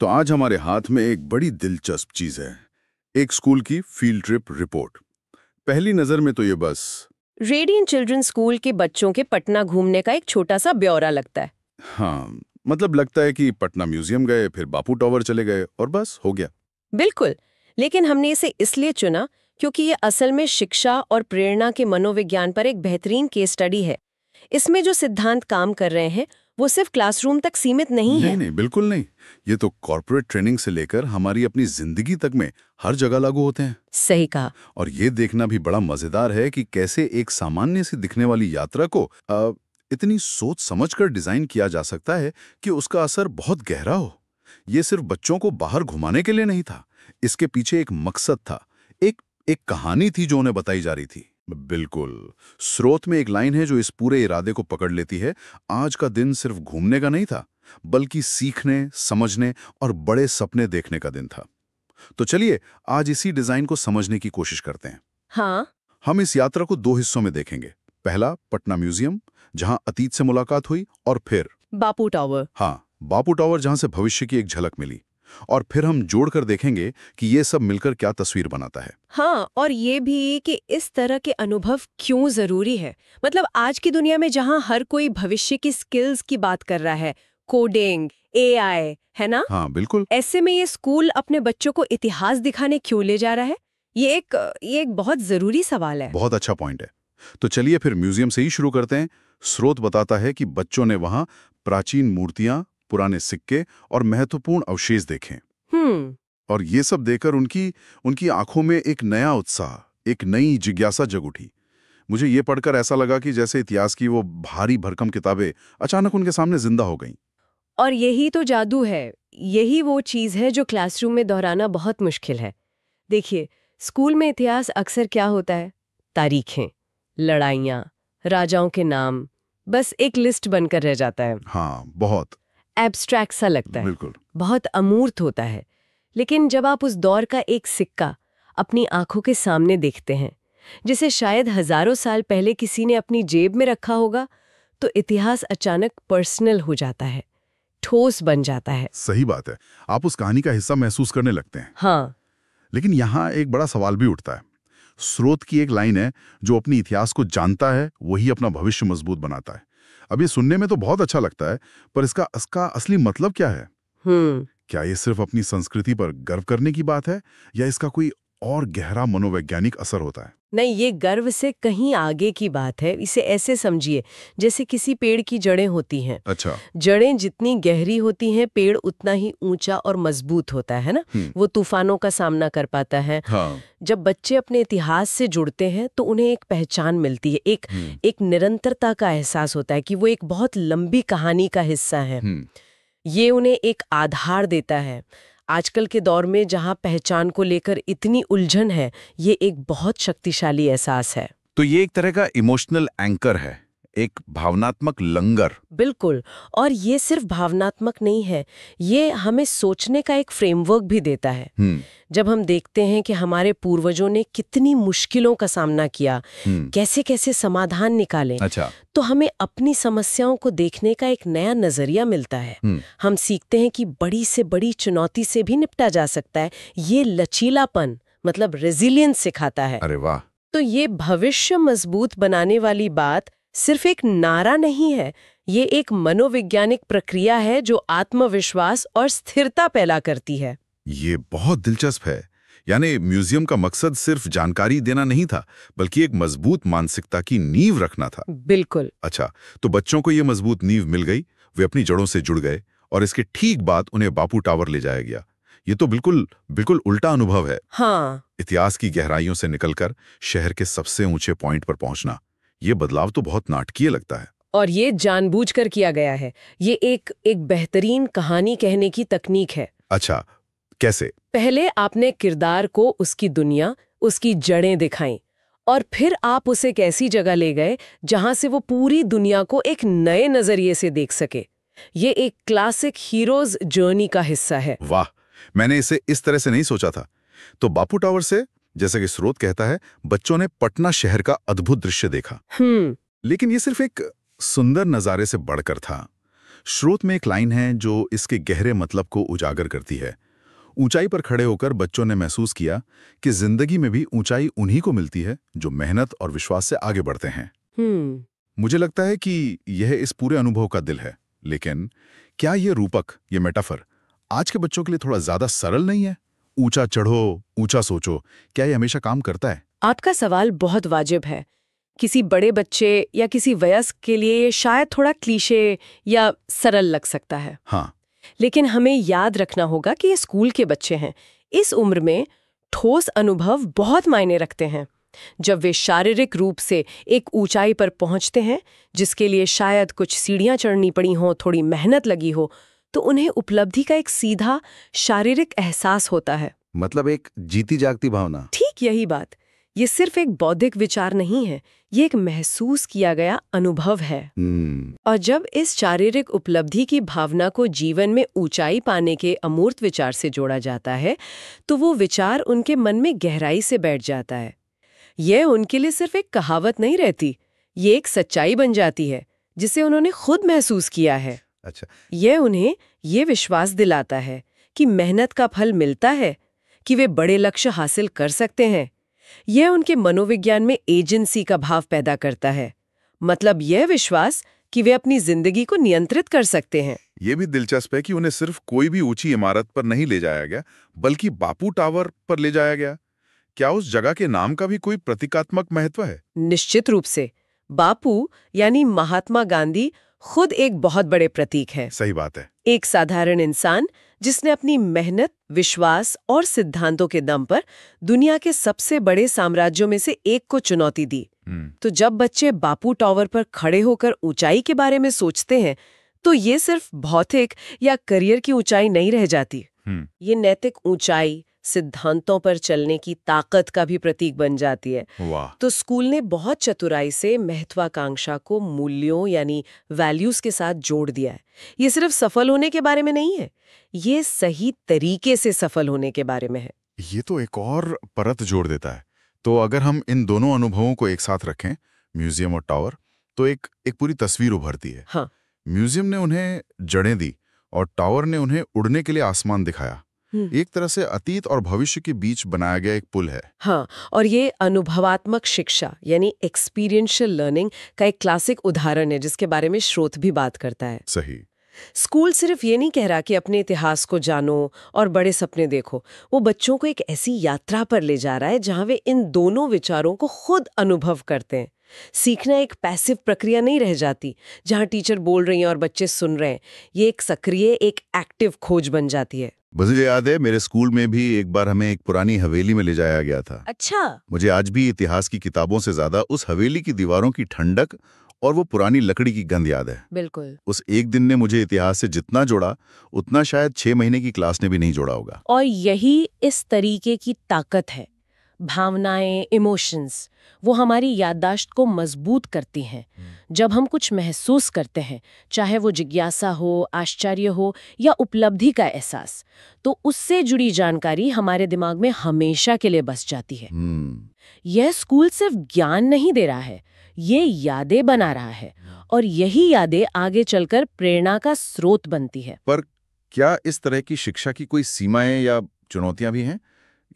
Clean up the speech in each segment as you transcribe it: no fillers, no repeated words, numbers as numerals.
तो आज हमारे हाथ में एक बड़ी दिलचस्प चीज है, एक स्कूल की फील्ड ट्रिप रिपोर्ट। पहली नजर में तो ये बस रेडियंट चिल्ड्रन स्कूल के बच्चों के पटना घूमने का एक छोटा सा ब्यौरा लगता है। हाँ, मतलब लगता है कि पटना म्यूजियम गए, फिर बापू टावर चले गए और बस हो गया। बिल्कुल, लेकिन हमने इसे इसलिए चुना क्योंकि ये असल में शिक्षा और प्रेरणा के मनोविज्ञान पर एक बेहतरीन केस स्टडी है। इसमें जो सिद्धांत काम कर रहे हैं वो सिर्फ क्लासरूम तक सीमित नहीं है। नहीं, बिल्कुल नहीं। ये तो कॉर्पोरेट ट्रेनिंग से लेकर हमारी अपनी जिंदगी तक में हर जगह लागू होते हैं। सही कहा। और ये देखना भी बड़ा मजेदार है कि कैसे एक सामान्य सी दिखने वाली यात्रा को इतनी सोच समझकर डिजाइन किया जा सकता है कि उसका असर बहुत गहरा हो। ये सिर्फ बच्चों को बाहर घुमाने के लिए नहीं था, इसके पीछे एक मकसद था, एक एक कहानी थी जो उन्हें बताई जा रही थी। बिल्कुल। स्रोत में एक लाइन है जो इस पूरे इरादे को पकड़ लेती है। आज का दिन सिर्फ घूमने का नहीं था, बल्कि सीखने, समझने और बड़े सपने देखने का दिन था। तो चलिए आज इसी डिजाइन को समझने की कोशिश करते हैं। हाँ, हम इस यात्रा को दो हिस्सों में देखेंगे। पहला पटना म्यूजियम, जहां अतीत से मुलाकात हुई, और फिर बापू टावर। हाँ, बापू टावर, जहां से भविष्य की एक झलक मिली। और फिर हम जोड़कर देखेंगे कि ये सब मिलकर क्या तस्वीर बनाता है। हाँ, और ये भी कि इस तरह के अनुभव क्यों जरूरी है। मतलब आज की दुनिया में जहाँ हर कोई भविष्य की स्किल्स की बात कर रहा है, कोडिंग, एआई, है ना? हाँ, बिल्कुल। ऐसे में ये स्कूल अपने बच्चों को इतिहास दिखाने क्यों ले जा रहा है? ये एक बहुत जरूरी सवाल है। बहुत अच्छा पॉइंट है। तो चलिए फिर म्यूजियम से ही शुरू करते हैं। स्रोत बताता है कि बच्चों ने वहां प्राचीन मूर्तियां, पुराने सिक्के और महत्वपूर्ण अवशेष देखे। और ये सब देखकर उनकी उनकी आंखों में एक नया उत्साह, एक नई जिज्ञासा जग उठी। मुझे ये पढ़कर ऐसा लगा कि जैसे इतिहास की वो भारी भरकम किताबें अचानक उनके सामने जिंदा हो गईं। और यही तो जादू है। यही वो चीज है जो क्लासरूम में दोहराना बहुत मुश्किल है। देखिए, स्कूल में इतिहास अक्सर क्या होता है? तारीखें, लड़ाइयाँ, राजाओं के नाम, बस एक लिस्ट बनकर रह जाता है। हाँ, बहुत एब्स्ट्रैक्ट सा लगता है, बिल्कुल। बहुत अमूर्त होता है। लेकिन जब आप उस दौर का एक सिक्का अपनी आंखों के सामने देखते हैं, जिसे शायद हजारों साल पहले किसी ने अपनी जेब में रखा होगा, तो इतिहास अचानक पर्सनल हो जाता है, ठोस बन जाता है। सही बात है। आप उस कहानी का हिस्सा महसूस करने लगते हैं। हाँ, लेकिन यहाँ एक बड़ा सवाल भी उठता है। स्रोत की एक लाइन है, जो अपनी इतिहास को जानता है वही अपना भविष्य मजबूत बनाता है। अब ये सुनने में तो बहुत अच्छा लगता है, पर इसका असली मतलब क्या है? क्या ये सिर्फ अपनी संस्कृति पर गर्व करने की बात है, या इसका कोई और गहरा मनोवैज्ञानिक असर होता है? नहीं, ये गर्व से कहीं आगे की बात है। इसे ऐसे समझिए, जैसे किसी पेड़ की जड़ें होती हैं। अच्छा। जड़ें जितनी गहरी होती हैं, पेड़ उतना ही ऊंचा और मजबूत होता है ना? वो तूफानों का सामना कर पाता है। हाँ। जब बच्चे अपने इतिहास से जुड़ते हैं तो उन्हें एक पहचान मिलती है, एक निरंतरता का एहसास होता है कि वो एक बहुत लंबी कहानी का हिस्सा है। ये उन्हें एक आधार देता है। आजकल के दौर में जहां पहचान को लेकर इतनी उलझन है, ये एक बहुत शक्तिशाली एहसास है। तो ये एक तरह का इमोशनल एंकर है, एक भावनात्मक लंगर। बिल्कुल। और ये सिर्फ भावनात्मक नहीं है, ये हमें सोचने का एक फ्रेमवर्क भी देता है। जब हम देखते हैं कि हमारे पूर्वजों ने कितनी मुश्किलों का सामना किया, कैसे कैसे समाधान निकाले, अच्छा। तो हमें अपनी समस्याओं को देखने का एक नया नजरिया मिलता है। हम सीखते हैं कि बड़ी से बड़ी चुनौती से भी निपटा जा सकता है। ये लचीलापन, मतलब रेजिलियंस सिखाता है। अरे वाह। तो ये भविष्य मजबूत बनाने वाली बात सिर्फ एक नारा नहीं है, ये एक मनोवैज्ञानिक प्रक्रिया है जो आत्मविश्वास और स्थिरता पैदा करती है। ये बहुत दिलचस्प है। यानी म्यूजियम का मकसद सिर्फ जानकारी देना नहीं था, बल्कि एक मजबूत मानसिकता की नींव रखना था। बिल्कुल। अच्छा, तो बच्चों को ये मजबूत नींव मिल गई, वे अपनी जड़ों से जुड़ गए, और इसके ठीक बाद उन्हें बापू टावर ले जाया गया। ये तो बिल्कुल बिल्कुल उल्टा अनुभव है। हाँ, इतिहास की गहराइयों से निकलकर शहर के सबसे ऊंचे पॉइंट पर पहुंचना, ये बदलाव तो बहुत नाटकीय लगता है। और ये जानबूझकर किया गया है। ये एक बेहतरीन कहानी कहने की तकनीक है। अच्छा, कैसे? पहले आपने किरदार को उसकी दुनिया, उसकी जड़ें दिखाईं, और फिर आप उसे एक ऐसी जगह ले गए जहां से वो पूरी दुनिया को एक नए नजरिए से देख सके। ये एक क्लासिक हीरोज जर्नी का हिस्सा है। वाह, मैंने इसे इस तरह से नहीं सोचा था। तो बापू टावर से, जैसा कि स्रोत कहता है, बच्चों ने पटना शहर का अद्भुत दृश्य देखा। लेकिन ये सिर्फ एक सुंदर नजारे से बढ़कर था। स्रोत में एक लाइन है जो इसके गहरे मतलब को उजागर करती है। ऊंचाई पर खड़े होकर बच्चों ने महसूस किया कि जिंदगी में भी ऊंचाई उन्हीं को मिलती है जो मेहनत और विश्वास से आगे बढ़ते हैं। मुझे लगता है कि यह इस पूरे अनुभव का दिल है। लेकिन क्या ये रूपक, ये मेटाफर आज के बच्चों के लिए थोड़ा ज्यादा सरल नहीं है? ऊंचा चढ़ो, ऊंचा सोचो, क्या ये हमेशा काम करता है? आपका सवाल बहुत वाजिब है। किसी बड़े बच्चे या किसी वयस्क के लिए ये शायद थोड़ा क्लीशे या सरल लग सकता है। हाँ, लेकिन हमें याद रखना होगा कि ये स्कूल के बच्चे हैं। इस उम्र में ठोस अनुभव बहुत मायने रखते हैं। जब वे शारीरिक रूप से एक ऊंचाई पर पहुंचते हैं, जिसके लिए शायद कुछ सीढ़ियां चढ़नी पड़ी हों, थोड़ी मेहनत लगी हो, तो उन्हें उपलब्धि का एक सीधा शारीरिक एहसास होता है। मतलब एक जीती जागती भावना। ठीक यही बात। ये सिर्फ एक बौद्धिक विचार नहीं है, ये एक महसूस किया गया अनुभव है। और जब इस शारीरिक उपलब्धि की भावना को जीवन में ऊंचाई पाने के अमूर्त विचार से जोड़ा जाता है, तो वो विचार उनके मन में गहराई से बैठ जाता है। यह उनके लिए सिर्फ एक कहावत नहीं रहती, ये एक सच्चाई बन जाती है जिसे उन्होंने खुद महसूस किया है। अच्छा, यह उन्हें ये विश्वास दिलाता है कि मेहनत का फल मिलता है, कि वे बड़े लक्ष्य हासिल कर सकते हैं। यह उनके मनोविज्ञान में एजेंसी का भाव पैदा करता है। मतलब यह विश्वास कि वे अपनी जिंदगी को नियंत्रित कर सकते हैं। ये भी दिलचस्प है कि उन्हें सिर्फ कोई भी ऊंची इमारत पर नहीं ले जाया गया, बल्कि बापू टावर पर ले जाया गया। क्या उस जगह के नाम का भी कोई प्रतीकात्मक महत्व है? निश्चित रूप से। बापू यानी महात्मा गांधी खुद एक बहुत बड़े प्रतीक है। सही बात है। एक साधारण इंसान जिसने अपनी मेहनत, विश्वास और सिद्धांतों के दम पर दुनिया के सबसे बड़े साम्राज्यों में से एक को चुनौती दी। तो जब बच्चे बापू टावर पर खड़े होकर ऊंचाई के बारे में सोचते हैं, तो ये सिर्फ भौतिक या करियर की ऊंचाई नहीं रह जाती। ये नैतिक ऊंचाई, सिद्धांतों पर चलने की ताकत का भी प्रतीक बन जाती है। वाह। तो स्कूल ने बहुत चतुराई से महत्वाकांक्षा को मूल्यों यानी वैल्यूज के साथ जोड़ दिया है। ये सिर्फ सफल होने के बारे में नहीं है, ये सही तरीके से सफल होने के बारे में है। ये तो एक और परत जोड़ देता है। तो अगर हम इन दोनों अनुभवों को एक साथ रखें, म्यूजियम और टावर, तो एक पूरी तस्वीर उभरती है। हाँ। म्यूजियम ने उन्हें जड़ें दी और टावर ने उन्हें उड़ने के लिए आसमान दिखाया। एक तरह से अतीत और भविष्य के बीच बनाया गया एक पुल है। हाँ, और ये अनुभवात्मक शिक्षा यानी एक्सपीरियंशियल लर्निंग का एक क्लासिक उदाहरण है, जिसके बारे में स्रोत भी बात करता है। सही। स्कूल सिर्फ ये नहीं कह रहा कि अपने इतिहास को जानो और बड़े सपने देखो, वो बच्चों को एक ऐसी यात्रा पर ले जा रहा है जहां वे इन दोनों विचारों को खुद अनुभव करते हैं। सीखना एक पैसिव प्रक्रिया नहीं रह जाती जहां टीचर बोल रही हैं और बच्चे सुन रहे हैं। ये एक सक्रिय, एक एक्टिव खोज बन जाती है। मुझे याद है, मेरे स्कूल में भी एक बार हमें एक पुरानी हवेली में ले जाया गया था। अच्छा। मुझे आज भी इतिहास की किताबों से ज्यादा उस हवेली की दीवारों की ठंडक और वो पुरानी लकड़ी की गंध याद है। बिल्कुल। उस एक दिन ने मुझे इतिहास से जितना जोड़ा, उतना शायद 6 महीने की क्लास ने भी नहीं जोड़ा होगा। और यही इस तरीके की ताकत है। भावनाएं, इमोशंस, वो हमारी याददाश्त को मजबूत करती हैं। जब हम कुछ महसूस करते हैं, चाहे वो जिज्ञासा हो, आश्चर्य हो या उपलब्धि का एहसास, तो उससे जुड़ी जानकारी हमारे दिमाग में हमेशा के लिए बस जाती है। यह स्कूल सिर्फ ज्ञान नहीं दे रहा है, ये यादें बना रहा है, और यही यादें आगे चलकर प्रेरणा का स्रोत बनती है। पर क्या इस तरह की शिक्षा की कोई सीमाएं या चुनौतियां भी हैं?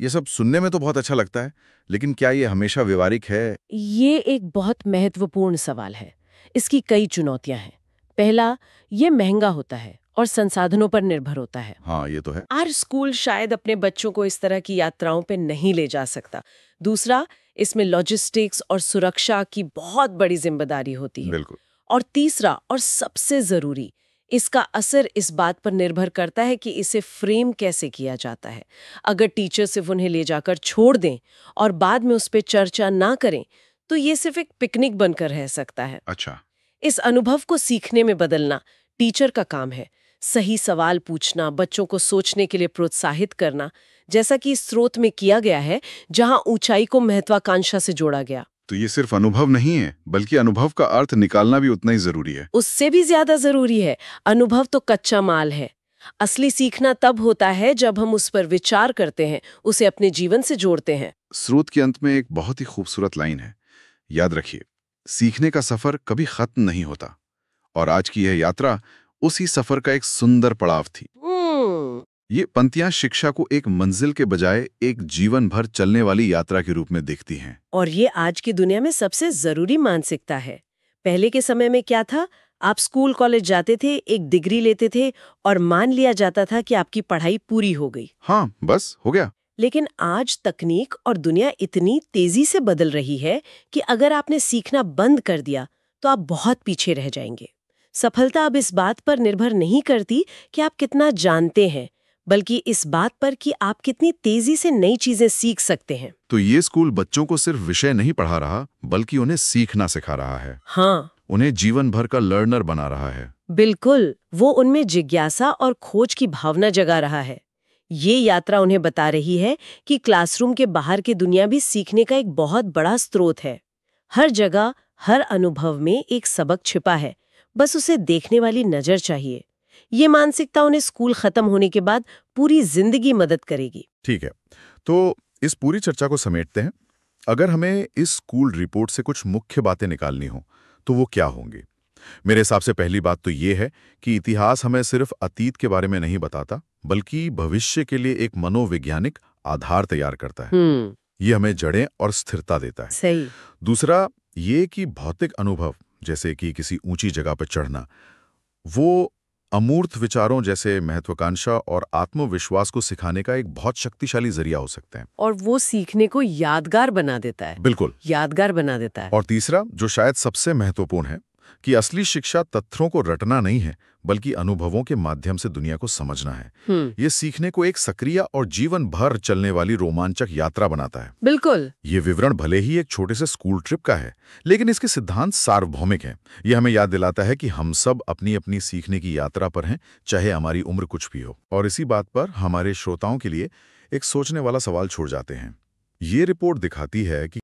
ये सब सुनने में तो बहुत अच्छा लगता है, लेकिन क्या ये हमेशा व्यवहारिक है? ये एक बहुत महत्वपूर्ण सवाल है। इसकी कई चुनौतियां हैं। पहला, ये महंगा होता है और संसाधनों पर निर्भर होता है। हाँ, ये तो है। हर स्कूल शायद अपने बच्चों को इस तरह की यात्राओं पे नहीं ले जा सकता। दूसरा, इसमें लॉजिस्टिक्स और सुरक्षा की बहुत बड़ी जिम्मेदारी होती है। बिल्कुल। और तीसरा और सबसे जरूरी, इसका असर इस बात पर निर्भर करता है कि इसे फ्रेम कैसे किया जाता है। अगर टीचर सिर्फ उन्हें ले जाकर छोड़ दें और बाद में उस पर चर्चा ना करें, तो ये सिर्फ एक पिकनिक बनकर रह सकता है। अच्छा। इस अनुभव को सीखने में बदलना टीचर का काम है। सही सवाल पूछना, बच्चों को सोचने के लिए प्रोत्साहित करना, जैसा कि इस स्रोत में किया गया है, जहां ऊंचाई को महत्वाकांक्षा से जोड़ा गया। तो ये सिर्फ अनुभव नहीं है, बल्कि अनुभव का अर्थ निकालना भी उतना ही जरूरी है। उससे भी ज्यादा जरूरी है। अनुभव तो कच्चा माल है। असली सीखना तब होता है जब हम उस पर विचार करते हैं, उसे अपने जीवन से जोड़ते हैं। स्रोत के अंत में एक बहुत ही खूबसूरत लाइन है, याद रखिए, सीखने का सफर कभी खत्म नहीं होता। और आज की यह यात्रा उसी सफर का एक सुंदर पड़ाव थी। हम्म। ये पंक्तियां शिक्षा को एक मंजिल के बजाय एक जीवन भर चलने वाली यात्रा के रूप में देखती हैं। और ये आज की दुनिया में सबसे जरूरी मानसिकता है। पहले के समय में क्या था, आप स्कूल कॉलेज जाते थे, एक डिग्री लेते थे और मान लिया जाता था कि आपकी पढ़ाई पूरी हो गई। हाँ, बस हो गया। लेकिन आज तकनीक और दुनिया इतनी तेजी से बदल रही है कि अगर आपने सीखना बंद कर दिया तो आप बहुत पीछे रह जाएंगे। सफलता अब इस बात पर निर्भर नहीं करती कि आप कितना जानते हैं, बल्कि इस बात पर कि आप कितनी तेजी से नई चीजें सीख सकते हैं। तो ये स्कूल बच्चों को सिर्फ विषय नहीं पढ़ा रहा, बल्कि उन्हें सीखना सिखा रहा है। हाँ, उन्हें जीवन भर का लर्नर बना रहा है। बिल्कुल, वो उनमें जिज्ञासा और खोज की भावना जगा रहा है। ये यात्रा उन्हें बता रही है कि क्लासरूम के बाहर की दुनिया भी सीखने का एक बहुत बड़ा स्रोत है। हर जगह, हर अनुभव में एक सबक छिपा है, बस उसे देखने वाली नजर चाहिए। ये मानसिकता उन्हें स्कूल खत्म होने के बाद पूरी जिंदगी मदद करेगी। ठीक है, तो इस पूरी चर्चा को समेटते हैं। अगर हमें इस स्कूल रिपोर्ट से कुछ मुख्य बातें निकालनी हो तो वो क्या होंगी? मेरे हिसाब से पहली बात तो ये है कि इतिहास हमें सिर्फ अतीत के बारे में नहीं बताता, बल्कि भविष्य के लिए एक मनोवैज्ञानिक आधार तैयार करता है। ये हमें जड़ें और स्थिरता देता है। सही। दूसरा, ये कि भौतिक अनुभव, जैसे कि किसी ऊंची जगह पर चढ़ना, वो अमूर्त विचारों जैसे महत्वाकांक्षा और आत्मविश्वास को सिखाने का एक बहुत शक्तिशाली जरिया हो सकते हैं। और वो सीखने को यादगार बना देता है। बिल्कुल यादगार बना देता है। और तीसरा, जो शायद सबसे महत्वपूर्ण है, कि असली शिक्षा तथ्यों को रटना नहीं है, बल्कि अनुभवों के माध्यम से दुनिया को समझना है। ये सीखने को एक सक्रिय और जीवन भर चलने वाली रोमांचक यात्रा बनाता है। बिल्कुल। ये विवरण भले ही एक छोटे से स्कूल ट्रिप का है, लेकिन इसके सिद्धांत सार्वभौमिक हैं। ये हमें याद दिलाता है कि हम सब अपनी अपनी सीखने की यात्रा पर हैं, चाहे हमारी उम्र कुछ भी हो। और इसी बात पर हमारे श्रोताओं के लिए एक सोचने वाला सवाल छोड़ जाते हैं। ये रिपोर्ट दिखाती है कि